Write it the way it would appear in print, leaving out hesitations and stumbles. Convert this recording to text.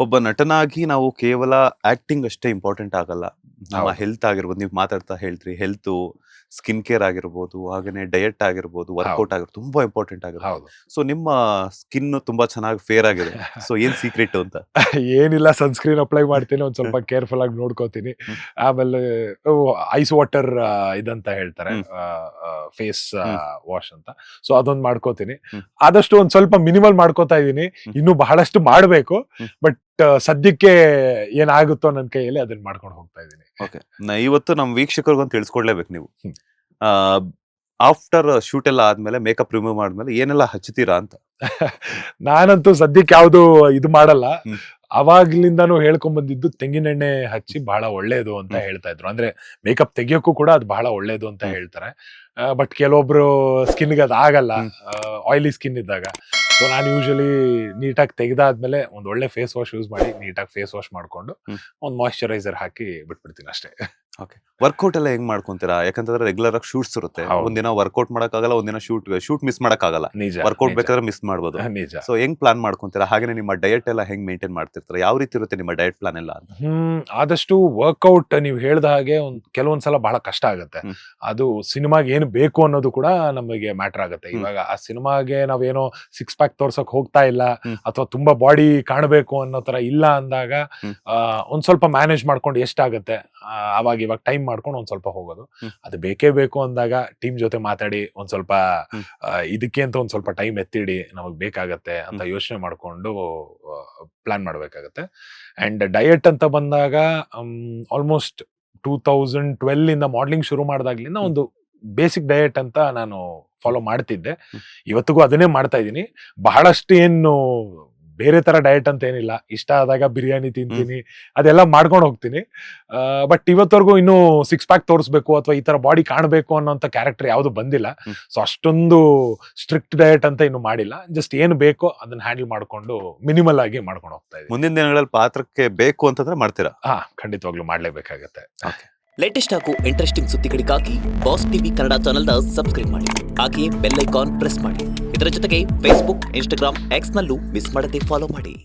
ಒಬ್ಬ ನಟನಾಗಿ ನಾವು ಕೇವಲ ಆಕ್ಟಿಂಗ್ ಅಷ್ಟೇ ಇಂಪಾರ್ಟೆಂಟ್ ಆಗಲ್ಲ. ನಮ್ಮ ಹೌದು. ಹೆಲ್ತ್ ಆಗಿರ್ಬೋದು, ನೀವು ಮಾತಾಡ್ತಾ ಹೇಳ್ತೀರಿ ಹೆಲ್ತ್, ಸ್ಕಿನ್ ಕೇರ್ ಆಗಿರ್ಬೋದು, ಹಾಗೇನೆ ಡಯಟ್ ಆಗಿರ್ಬೋದು, ಹೌದು. ವರ್ಕೌಟ್ ಆಗಿರ್ಬೋದು, ತುಂಬಾ ಇಂಪಾರ್ಟೆಂಟ್ ಆಗಿರುತ್ತೆ. ಹೌದು. ಸೊ ನಿಮ್ಮ ಸ್ಕಿನ್ ತುಂಬಾ ಚೆನ್ನಾಗಿ ಫೇರ್ ಆಗಿದೆ. ಸೊ ಏನ್ ಸೀಕ್ರೆಟ್ ಅಂತ? ಏನಿಲ್ಲ, ಸನ್‌ಸ್ಕ್ರೀನ್ ಅಪ್ಲೈ ಮಾಡ್ತೀನಿ. ಒಂದ್ ಸ್ವಲ್ಪ ಕೇರ್‌ಫುಲ್ ಆಗಿ ನೋಡ್ಕೋತೀನಿ. ಹ್ಮ್. ಆಮೇಲೆ ಐಸ್ ವಾಟರ್ ಇದಂತ ಹೇಳ್ತಾರೆ. ಹ್ಮ್. ಫೇಸ್ ಹ್ಮ್. ವಾಶ್ ಅಂತ. ಸೊ ಅದೊಂದ್ ಮಾಡ್ಕೋತೀನಿ. ಹ್ಮ್. ಆದಷ್ಟು ಒಂದ್ ಸ್ವಲ್ಪ ಮಿನಿಮಲ್ ಮಾಡ್ಕೋತಾ ಇದೀನಿ. ಹ್ಮ್. ಇನ್ನು ಬಹಳಷ್ಟು ಮಾಡ್ಬೇಕು. ಹ್ಮ್. ಬಟ್ ಸದ್ಯಕ್ಕೆ ಏನಾಗುತ್ತೋ ನನ್ನ ಕೈಯಲ್ಲಿ ಅದನ್ನ ಮಾಡ್ಕೊಂಡು ಹೋಗ್ತಾ ಇದೀನಿ. ಓಕೆ. ಇವತ್ತು ನಮ್ಮ ವೀಕ್ಷಕರಿಗೊಂದು ತಿಳಿಸ್ಕೊಡ್ಲೇಬೇಕು ನೀವು. ಹ್ಮ್. ಆಫ್ಟರ್ ಶೂಟ್ ಎಲ್ಲ ಆದ್ಮೇಲೆ ಮೇಕಪ್ ರಿಮೂವ್ ಆದ್ಮೇಲೆ ಏನೆಲ್ಲ ಹಚ್ತೀರಾ ಅಂತ? ನಾನಂತೂ ಸದ್ಯಕ್ಕೆ ಯಾವ್ದು ಇದು ಮಾಡಲ್ಲ. ಹ್ಮ್. ಅವಾಗ್ಲಿಂದಾನು ಹೇಳ್ಕೊಂಡ್ ಬಂದಿದ್ದು ತೆಂಗಿನೆಣ್ಣೆ ಹಚ್ಚಿ ಬಹಳ ಒಳ್ಳೇದು ಅಂತ ಹೇಳ್ತಾ ಇದ್ರು. ಅಂದ್ರೆ ಮೇಕಪ್ ತೆಗಿಯೋಕ್ಕೂ ಕೂಡ ಅದು ಬಹಳ ಒಳ್ಳೇದು ಅಂತ ಹೇಳ್ತಾರೆ. ಬಟ್ ಕೆಲವೊಬ್ರು ಸ್ಕಿನ್ಗೆ ಅದು ಆಗಲ್ಲ, ಆಯಿಲಿ ಸ್ಕಿನ್ ಇದ್ದಾಗ. ಸೊ ನಾನು ಯೂಶಲಿ ನೀಟಾಗಿ ತೆಗೆದಾದ್ಮೇಲೆ ಒಂದ್ ಒಳ್ಳೆ ಫೇಸ್ ವಾಶ್ ಯೂಸ್ ಮಾಡಿ ನೀಟಾಗಿ ಫೇಸ್ ವಾಶ್ ಮಾಡ್ಕೊಂಡು ಒಂದ್ ಮಾಯಿಶ್ಚರೈಸರ್ ಹಾಕಿ ಬಿಟ್ಬಿಡ್ತೀನಿ ಅಷ್ಟೇ. ಓಕೆ. ವರ್ಕೌಟ್ ಎಲ್ಲ ಹೆಂಗ್ ಮಾಡ್ಕೊಂತೀರಾ? ಯಾಕಂತಂದ್ರೆ ರೆಗ್ಯುಲರ್ ಆಗಿ ಶೂಟ್ಸ್ ಇರುತ್ತೆ. ಹೌದು. ಒಂದಿನ ವರ್ಕೌಟ್ ಮಾಡಕ್ಕಾಗಲ್ಲ, ಒಂದಿನ ಶೂಟ್ ಮಿಸ್ ಮಾಡಕ್ಕಾಗಲ್ಲ. ನಿಜ, ವರ್ಕೌಟ್ ನಿಜ. ಬೇಕಾದ್ರೆ ಮಿಸ್ ಮಾಡ್ಬೋದು. ನಿಜ. ಸೊ ಹೆಂಗ್ ಪ್ಲಾನ್ ಮಾಡ್ಕೊಂತೀರಾ? ಹಾಗೇನೆ ನಿಮ್ಮ ಡಯಟ್ ಎಲ್ಲ ಹೆಂಗ್ ಮೇಂಟೈನ್ ಮಾಡ್ತಿರ್ತೀರಾ? ಯಾವ ರೀತಿ ಇರುತ್ತೆ ನಿಮ್ಮ ಡಯಟ್ ಪ್ಲಾನ್ ಎಲ್ಲ ಅಂತ? ಆದಷ್ಟು ವರ್ಕೌಟ್ ನೀವು ಹೇಳ್ದ ಹಾಗೆ ಕೆಲವೊಂದ್ಸಲ ಬಹಳ ಕಷ್ಟ ಆಗುತ್ತೆ. ಅದು ಸಿನಿಮಾಗೆ ಏನು ಬೇಕು ಅನ್ನೋದು ಕೂಡ ನಮಗೆ ಮ್ಯಾಟರ್ ಆಗುತ್ತೆ. ಇವಾಗ ಆ ಸಿನಿಮಾಗೆ ನಾವೇನೋ ಸಿಕ್ಸ್ ಪ್ಯಾಕ್ ತೋರ್ಸಕ್ ಹೋಗ್ತಾ ಇಲ್ಲ, ಅಥವಾ ತುಂಬಾ ಬಾಡಿ ಕಾಣಬೇಕು ಅನ್ನೋ ತರ ಇಲ್ಲ ಅಂದಾಗ ಒಂದ್ ಸ್ವಲ್ಪ ಮ್ಯಾನೇಜ್ ಮಾಡ್ಕೊಂಡು ಎಷ್ಟಾಗತ್ತೆ ಅವಾಗ ಇವಾಗ ಟೈಮ್ ಮಾಡ್ಕೊಂಡು ಒಂದ್ ಸ್ವಲ್ಪ ಹೋಗೋದು. ಅದು ಬೇಕೇ ಬೇಕು ಅಂದಾಗ ಟೀಮ್ ಜೊತೆ ಮಾತಾಡಿ ಒಂದ್ ಸ್ವಲ್ಪ ಇದಕ್ಕೆ ಅಂತ ಒಂದ್ ಸ್ವಲ್ಪ ಟೈಮ್ ಎತ್ತಿಡಿ, ನಮಗ್ ಬೇಕಾಗತ್ತೆ ಅಂತ ಯೋಚನೆ ಮಾಡ್ಕೊಂಡು ಪ್ಲಾನ್ ಮಾಡ್ಬೇಕಾಗತ್ತೆ. ಅಂಡ್ ಡಯಟ್ ಅಂತ ಬಂದಾಗ ಆಲ್ಮೋಸ್ಟ್ 2012 ಇಂದ ಮಾಡ್ಲಿಂಗ್ ಶುರು ಮಾಡಿದಾಗ್ಲಿಂದ ಒಂದು ಬೇಸಿಕ್ ಡಯಟ್ ಅಂತ ನಾನು ಫಾಲೋ ಮಾಡ್ತಿದ್ದೆ. ಇವತ್ತಿಗೂ ಅದನ್ನೇ ಮಾಡ್ತಾ ಇದ್ದೀನಿ. ಬಹಳಷ್ಟು ಏನು ಬೇರೆ ತರ ಡಯಟ್ ಅಂತ ಏನಿಲ್ಲ. ಇಷ್ಟ ಆದಾಗ ಬಿರಿಯಾನಿ ತಿಂತೀನಿ, ಅದೆಲ್ಲ ಮಾಡ್ಕೊಂಡು ಹೋಗ್ತೀನಿ. ಬಟ್ ಇವತ್ತವರೆಗೂ ಇನ್ನು ಸಿಕ್ಸ್ ಪ್ಯಾಕ್ ತೋರಿಸ್ಬೇಕು ಅಥವಾ ಈ ತರ ಬಾಡಿ ಕಾಣಬೇಕು ಅನ್ನೋಂಥ ಕ್ಯಾರೆಕ್ಟರ್ ಯಾವ್ದು ಬಂದಿಲ್ಲ. ಸೊ ಅಷ್ಟೊಂದು ಸ್ಟ್ರಿಕ್ಟ್ ಡಯಟ್ ಅಂತ ಇನ್ನು ಮಾಡಿಲ್ಲ. ಜಸ್ಟ್ ಏನು ಬೇಕೋ ಅದನ್ನ ಹ್ಯಾಂಡಲ್ ಮಾಡ್ಕೊಂಡು ಮಿನಿಮಲ್ ಆಗಿ ಮಾಡ್ಕೊಂಡು ಹೋಗ್ತಾ ಇದ್ದೀನಿ. ಮುಂದಿನ ದಿನಗಳಲ್ಲಿ ಪಾತ್ರಕ್ಕೆ ಬೇಕು ಅಂತಂದ್ರೆ ಮಾಡ್ತೀರಾ? ಖಂಡಿತವಾಗ್ಲೂ ಮಾಡ್ಲೇಬೇಕಾಗತ್ತೆ. ಲೇಟೆಸ್ಟ್ ಹಾಗೂ ಇಂಟ್ರೆಸ್ಟಿಂಗ್ ಸುದ್ದಿಗಳಿಗಾಗಿ ಬಾಸ್ ಟಿವಿ ಕನ್ನಡ ಚಾನೆಲ್ನ ಸಬ್ಸ್ಕ್ರೈಬ್ ಮಾಡಿ. ಹಾಗೆಯೇ ಬೆಲ್ ಐಕಾನ್ ಪ್ರೆಸ್ ಮಾಡಿ. ಇದರ ಜೊತೆಗೆ ಫೇಸ್ಬುಕ್, ಇನ್ಸ್ಟಾಗ್ರಾಮ್, ಎಕ್ಸ್ ನಲ್ಲೂ ಮಿಸ್ ಮಾಡದೆ ಫಾಲೋ ಮಾಡಿ.